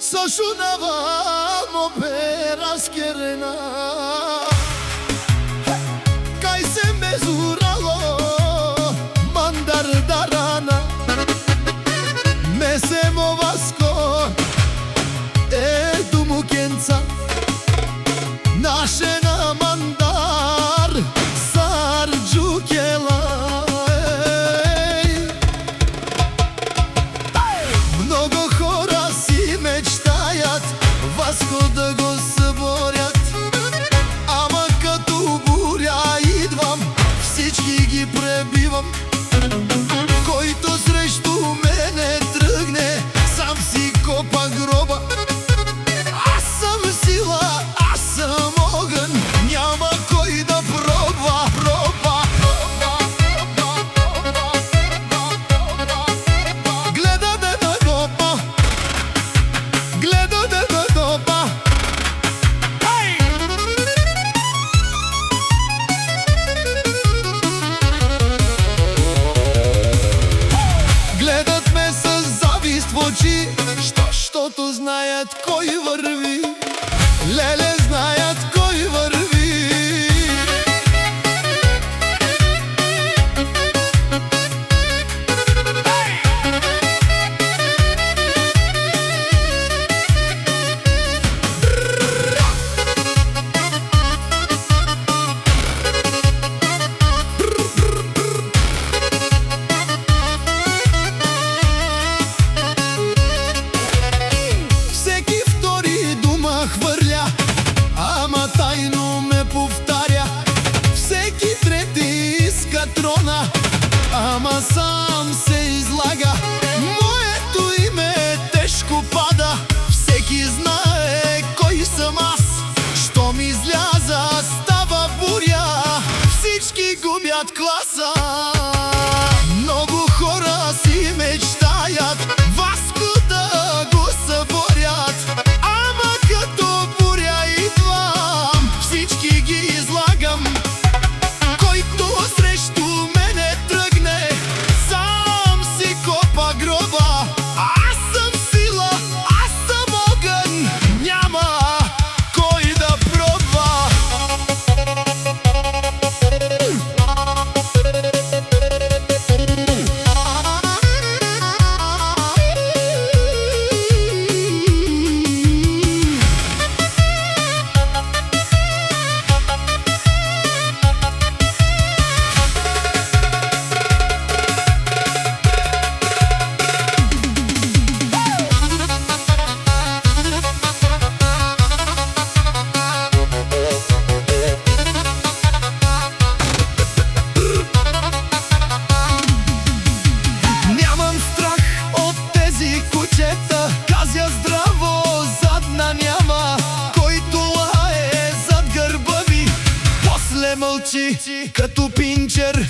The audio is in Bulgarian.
Сошунавам опера скерена Кај се мезурало мандар дарана Месемо васко думукенца Наше на мандар сарджукела Много хора си мечтаят Васко да го съборят Ама като буря идвам Всички ги пребивам Който срещу мене тръгне Сам си копа гроба Аз съм сила, аз съм огън Няма кой да пробва Гледа да допа Гледа да допа Гледат ме с завист в очи Щото знаят кой върви Леле, знаят кой върви Всеки втори дума хвърля Ама тайно ме повтаря Всеки трети иска трона Ама сам се излага Моето име тежко пада Всеки знае кой съм аз Щом изляза става буря Всички губят класа Много хора си мечтаят Васко да го съборят Ама като буря идвам Всички ги излагам Който срещу мене тръгне Сам си копа гроба Аз съм сила, аз съм огън Няма кой да пробва Нямам страх от тези кучета Казя здраво, задна няма Който лае зад гърба ми После мълчи като пинчер